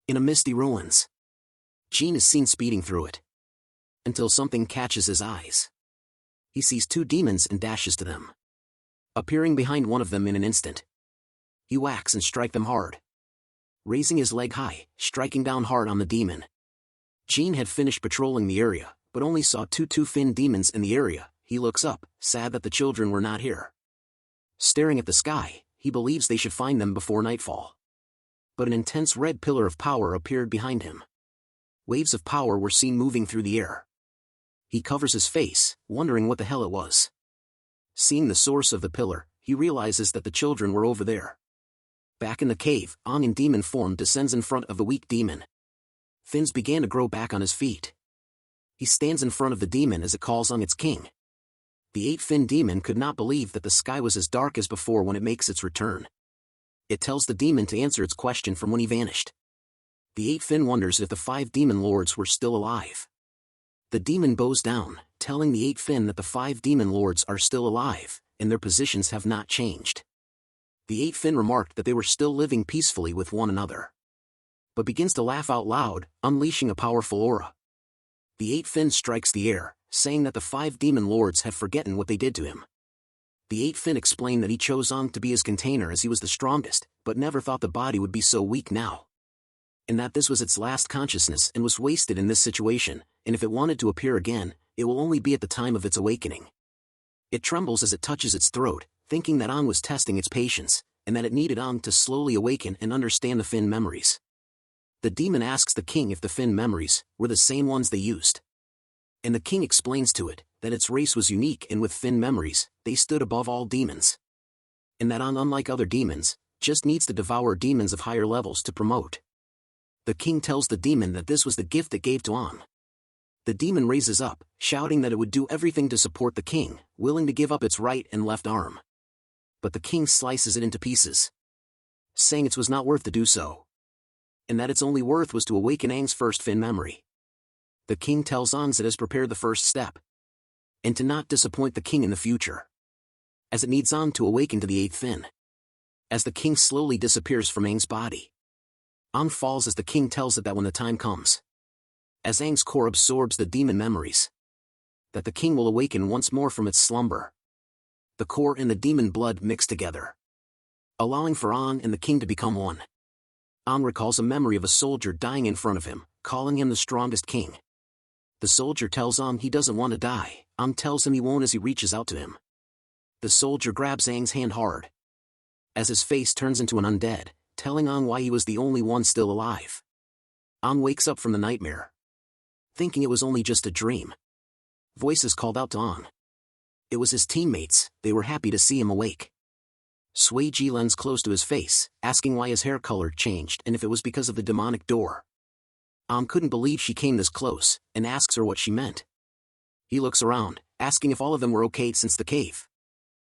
In a misty ruins, Jean is seen speeding through it. Until something catches his eyes. He sees two demons and dashes to them. Appearing behind one of them in an instant, he whacks and strikes them hard. Raising his leg high, striking down hard on the demon. Jean had finished patrolling the area, but only saw two two-fin demons in the area. He looks up, sad that the children were not here. Staring at the sky, he believes they should find them before nightfall. But an intense red pillar of power appeared behind him. Waves of power were seen moving through the air. He covers his face, wondering what the hell it was. Seeing the source of the pillar, he realizes that the children were over there. Back in the cave, Ong in demon form descends in front of the weak demon. Fins began to grow back on his feet. He stands in front of the demon as it calls on its king. The eight-fin demon could not believe that the sky was as dark as before when it makes its return. It tells the demon to answer its question from when he vanished. The eight-fin wonders if the five demon lords were still alive. The demon bows down, telling the eight-fin that the five demon lords are still alive, and their positions have not changed. The eight-fin remarked that they were still living peacefully with one another. But begins to laugh out loud, unleashing a powerful aura. The eight-fin strikes the air, saying that the five demon lords have forgotten what they did to him. The eight-fin explained that he chose Ong to be his container as he was the strongest, but never thought the body would be so weak now. And that this was its last consciousness and was wasted in this situation, and if it wanted to appear again, it will only be at the time of its awakening. It trembles as it touches its throat, thinking that Ong was testing its patience, and that it needed Ong to slowly awaken and understand the Fin memories. The demon asks the king if the Fin memories were the same ones they used. And the king explains to it that its race was unique and with Fin memories, they stood above all demons. And that Ong, unlike other demons, just needs to devour demons of higher levels to promote. The king tells the demon that this was the gift it gave to Ong. The demon raises up, shouting that it would do everything to support the king, willing to give up its right and left arm. But the king slices it into pieces, saying it was not worth to do so, and that its only worth was to awaken Aang's first Fin memory. The king tells Ong it has prepared the first step, and to not disappoint the king in the future, as it needs Ong to awaken to the eighth Fin. As the king slowly disappears from Aang's body, Ong falls as the king tells it that when the time comes, as Aang's core absorbs the demon memories, that the king will awaken once more from its slumber. The core and the demon blood mix together, allowing for Ong and the king to become one. Ong recalls a memory of a soldier dying in front of him, calling him the strongest king. The soldier tells Ong he doesn't want to die. Ong tells him he won't as he reaches out to him. The soldier grabs Aang's hand hard, as his face turns into an undead, telling Ong why he was the only one still alive. Ong wakes up from the nightmare, thinking it was only just a dream. Voices called out to Ong. It was his teammates. They were happy to see him awake. Sui Ji leans close to his face, asking why his hair color changed and if it was because of the demonic door. Ong couldn't believe she came this close, and asks her what she meant. He looks around, asking if all of them were okay since the cave.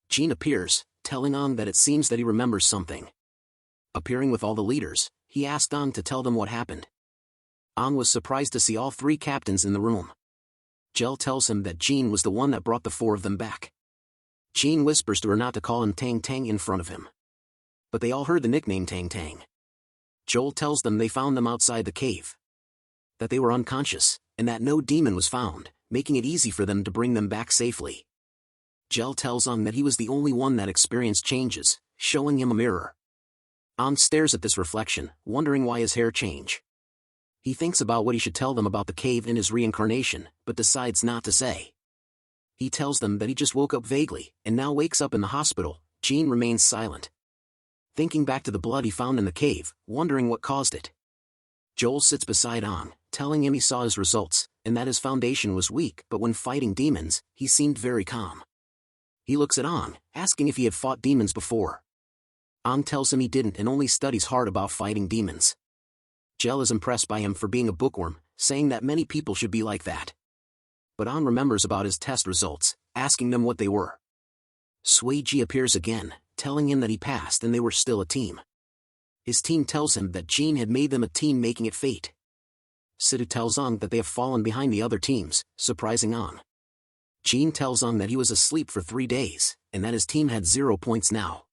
Jean appears, telling Ong that it seems that he remembers something. Appearing with all the leaders, he asked Ong to tell them what happened. Ong was surprised to see all three captains in the room. Jel tells him that Jean was the one that brought the four of them back. Jean whispers to her not to call him Tang Tang in front of him. But they all heard the nickname Tang Tang. Joel tells them they found them outside the cave, that they were unconscious, and that no demon was found, making it easy for them to bring them back safely. Jel tells Ong that he was the only one that experienced changes, showing him a mirror. Ong stares at this reflection, wondering why his hair changed. He thinks about what he should tell them about the cave and his reincarnation, but decides not to say. He tells them that he just woke up vaguely, and now wakes up in the hospital. Jean remains silent, thinking back to the blood he found in the cave, wondering what caused it. Joel sits beside Ong, telling him he saw his results, and that his foundation was weak, but when fighting demons, he seemed very calm. He looks at Ong, asking if he had fought demons before. Ong tells him he didn't and only studies hard about fighting demons. Jel is impressed by him for being a bookworm, saying that many people should be like that. But Ong remembers about his test results, asking them what they were. Sui Ji appears again, telling him that he passed and they were still a team. His team tells him that Jean had made them a team, making it fate. Sidhu tells Ong that they have fallen behind the other teams, surprising Ong. Jean tells Ong that he was asleep for 3 days, and that his team had 0 points now.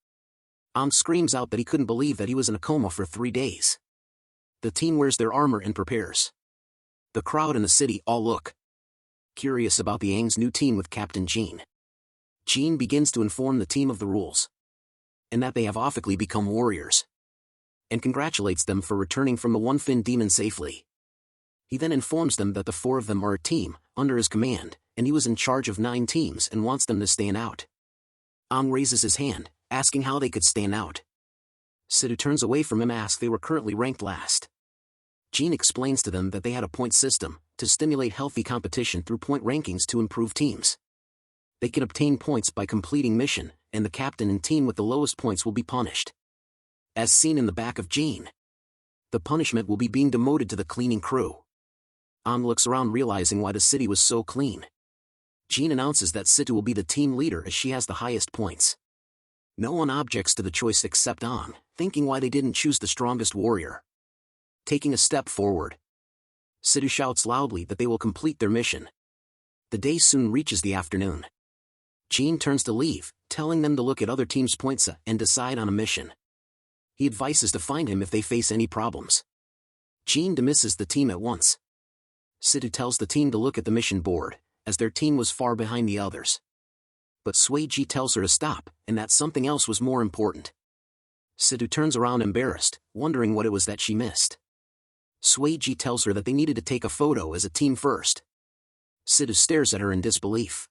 Ong screams out that he couldn't believe that he was in a coma for 3 days. The team wears their armor and prepares. The crowd in the city all look curious about the Aang's new team with Captain Jean. Jean begins to inform the team of the rules, and that they have officially become warriors, and congratulates them for returning from the one-fin demon safely. He then informs them that the 4 of them are a team, under his command, and he was in charge of 9 teams and wants them to stand out. Aang raises his hand, asking how they could stand out. Sidhu turns away from him, asks they were currently ranked last. Jean explains to them that they had a point system, to stimulate healthy competition through point rankings to improve teams. They can obtain points by completing mission, and the captain and team with the lowest points will be punished. As seen in the back of Jean, the punishment will be being demoted to the cleaning crew. Aang looks around, realizing why the city was so clean. Jean announces that Sidhu will be the team leader as she has the highest points. No one objects to the choice except Aang, thinking why they didn't choose the strongest warrior. Taking a step forward, Sidhu shouts loudly that they will complete their mission. The day soon reaches the afternoon. Jean turns to leave, telling them to look at other teams' points and decide on a mission. He advises to find him if they face any problems. Jean dismisses the team at once. Sidhu tells the team to look at the mission board, as their team was far behind the others. But Suiji tells her to stop, and that something else was more important. Sidhu turns around embarrassed, wondering what it was that she missed. Suiji tells her that they needed to take a photo as a team first. Sidhu stares at her in disbelief.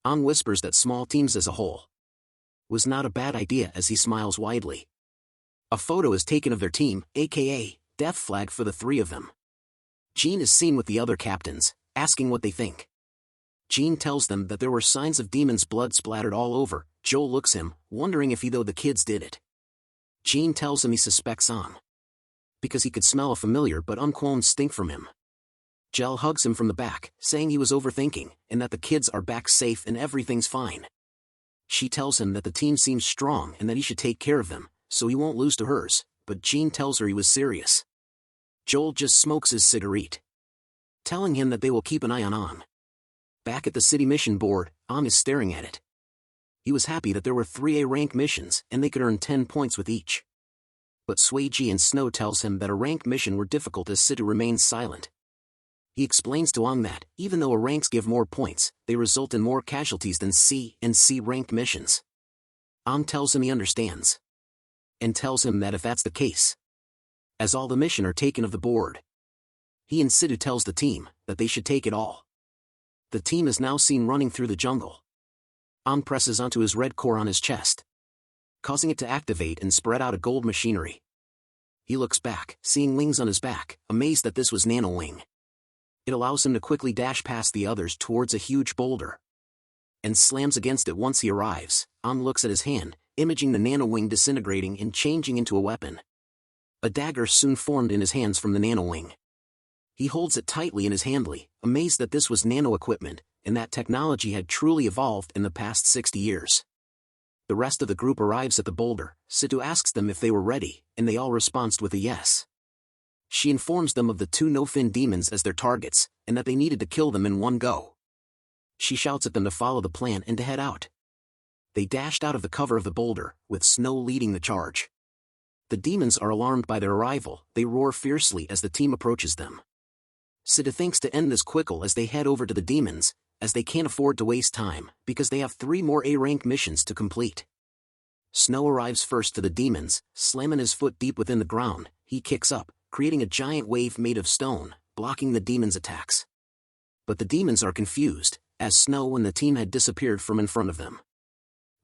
Aang whispers that small teams as a whole was not a bad idea as he smiles widely. A photo is taken of their team, aka Death Flag, for the 3 of them. Jean is seen with the other captains, asking what they think. Jean tells them that there were signs of demons' blood splattered all over. Joel looks him, wondering if he though the kids did it. Jean tells him he suspects Aang, because he could smell a familiar but unquoted stink from him. Jel hugs him from the back, saying he was overthinking, and that the kids are back safe and everything's fine. She tells him that the team seems strong and that he should take care of them, so he won't lose to hers, but Jean tells her he was serious. Joel just smokes his cigarette, telling him that they will keep an eye on Aang. Back at the city mission board, Aang is staring at it. He was happy that there were 3 A-rank missions and they could earn 10 points with each. But Suiji and Snow tells him that a rank mission were difficult as Sidhu remains silent. He explains to Aang that, even though A ranks give more points, they result in more casualties than C and C rank missions. Aang tells him he understands, and tells him that if that's the case, as all the mission are taken of the board, he and Sidhu tells the team that they should take it all. The team is now seen running through the jungle. Aang presses onto his red core on his chest, causing it to activate and spread out a gold machinery. He looks back, seeing wings on his back, amazed that this was Nano Wing. It allows him to quickly dash past the others towards a huge boulder, and slams against it once he arrives. Aang looks at his hand, imaging the Nano Wing disintegrating and changing into a weapon. A dagger soon formed in his hands from the Nano Wing. He holds it tightly in his handle, amazed that this was nano equipment, and that technology had truly evolved in the past 60 years. The rest of the group arrives at the boulder. Sidhu asks them if they were ready, and they all respond with a yes. She informs them of the 2 no-fin demons as their targets, and that they needed to kill them in one go. She shouts at them to follow the plan and to head out. They dashed out of the cover of the boulder, with Snow leading the charge. The demons are alarmed by their arrival. They roar fiercely as the team approaches them. Sidhu thinks to end this quickly as they head over to the demons, as they can't afford to waste time, because they have 3 more A-rank missions to complete. Snow arrives first to the demons, slamming his foot deep within the ground. He kicks up, creating a giant wave made of stone, blocking the demons' attacks. But the demons are confused, as Snow and the team had disappeared from in front of them.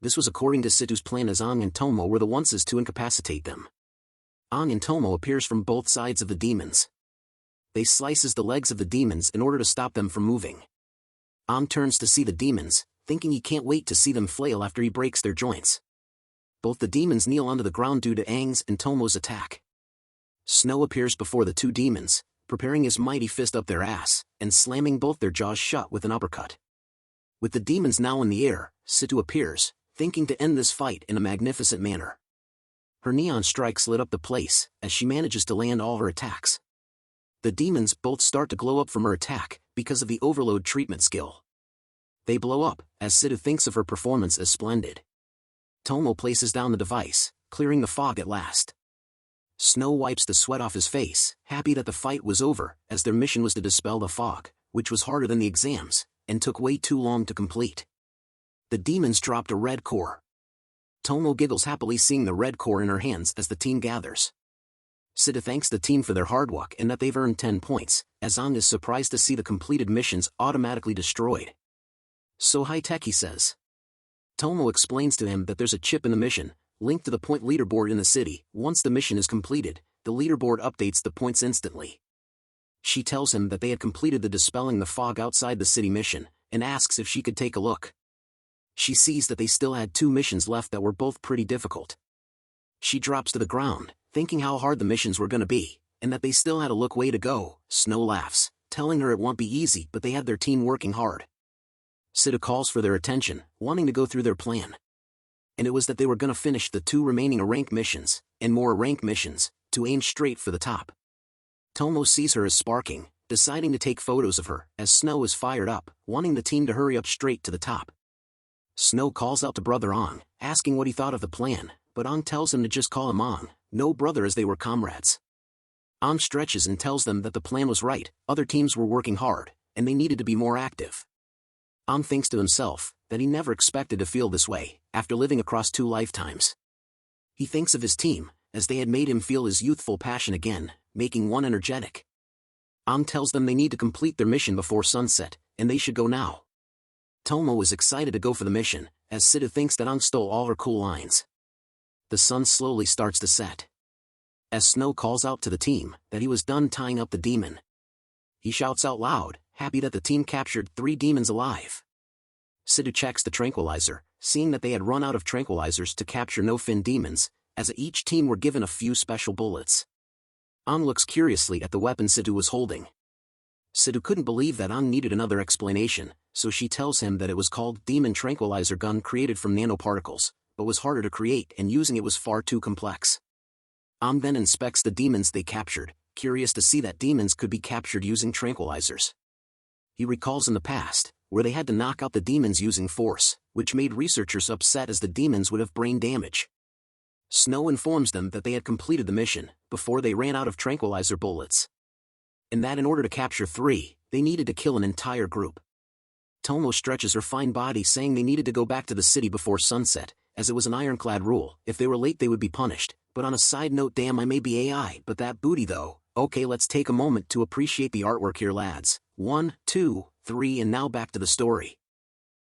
This was according to Sidhu's plan, as Aang and Tomo were the ones to incapacitate them. Aang and Tomo appears from both sides of the demons. They slices the legs of the demons in order to stop them from moving. Aang turns to see the demons, thinking he can't wait to see them flail after he breaks their joints. Both the demons kneel onto the ground due to Aang's and Tomo's attack. Snow appears before the 2 demons, preparing his mighty fist up their ass, and slamming both their jaws shut with an uppercut. With the demons now in the air, Sidhu appears, thinking to end this fight in a magnificent manner. Her neon strikes lit up the place, as she manages to land all her attacks. The demons both start to glow up from her attack, because of the overload treatment skill. They blow up, as Sidhu thinks of her performance as splendid. Tomo places down the device, clearing the fog at last. Snow wipes the sweat off his face, happy that the fight was over, as their mission was to dispel the fog, which was harder than the exams, and took way too long to complete. The demons dropped a red core. Tomo giggles happily seeing the red core in her hands as the team gathers. Sita thanks the team for their hard work and that they've earned 10 points, as Ang is surprised to see the completed missions automatically destroyed. So high-tech, he says. Tomo explains to him that there's a chip in the mission, linked to the point leaderboard in the city. Once the mission is completed, the leaderboard updates the points instantly. She tells him that they had completed the dispelling the fog outside the city mission, and asks if she could take a look. She sees that they still had 2 missions left that were both pretty difficult. She drops to the ground, thinking how hard the missions were gonna be, and that they still had a way to go. Snow laughs, telling her it won't be easy, but they had their team working hard. Sita calls for their attention, wanting to go through their plan. And it was that they were gonna finish the 2 remaining rank missions, and more rank missions, to aim straight for the top. Tomo sees her as sparking, deciding to take photos of her, as Snow is fired up, wanting the team to hurry up straight to the top. Snow calls out to brother Ang, asking what he thought of the plan, but Ang tells him to just call him Ang, no brother, as they were comrades. Ang stretches and tells them that the plan was right, other teams were working hard, and they needed to be more active. Ang thinks to himself that he never expected to feel this way, after living across 2 lifetimes. He thinks of his team, as they had made him feel his youthful passion again, making one energetic. Ang tells them they need to complete their mission before sunset, and they should go now. Tomo is excited to go for the mission, as Sita thinks that Ang stole all her cool lines. The sun slowly starts to set. As Snow calls out to the team that he was done tying up the demon. He shouts out loud, happy that the team captured 3 demons alive. Sita checks the tranquilizer, seeing that they had run out of tranquilizers to capture no-fin demons, as each team were given a few special bullets. Ang looks curiously at the weapon Sita was holding. Sita couldn't believe that Ang needed another explanation, so she tells him that it was called Demon Tranquilizer Gun, created from nanoparticles, but was harder to create and using it was far too complex. Ang then inspects the demons they captured, curious to see that demons could be captured using tranquilizers. He recalls in the past, where they had to knock out the demons using force, which made researchers upset as the demons would have brain damage. Snow informs them that they had completed the mission, before they ran out of tranquilizer bullets. And that in order to capture 3, they needed to kill an entire group. Tomo stretches her fine body, saying they needed to go back to the city before sunset, as it was an ironclad rule, if they were late they would be punished. But on a side note, damn, I may be AI, but that booty though. Okay, let's take a moment to appreciate the artwork here, lads. 1, 2, 3, and now back to the story.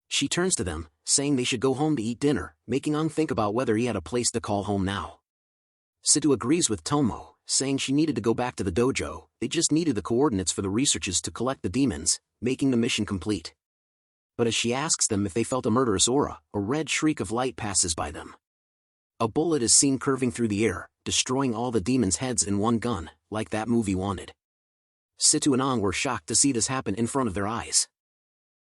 She turns to them, saying they should go home to eat dinner, making Ang think about whether he had a place to call home now. Situ agrees with Tomo, saying she needed to go back to the dojo. They just needed the coordinates for the researchers to collect the demons, making the mission complete. But as she asks them if they felt a murderous aura, a red shriek of light passes by them. A bullet is seen curving through the air, destroying all the demons' heads in one gun, like that movie Wanted. Situ and Ang were shocked to see this happen in front of their eyes.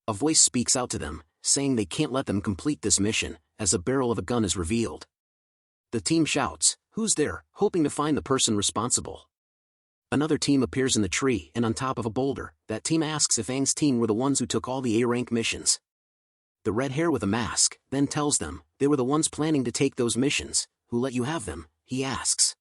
A voice speaks out to them, saying they can't let them complete this mission, as a barrel of a gun is revealed. The team shouts, "Who's there?" hoping to find the person responsible. Another team appears in the tree and on top of a boulder. That team asks if Ang's team were the ones who took all the A-rank missions. The red hair with a mask then tells them they were the ones planning to take those missions. Who let you have them? He asks.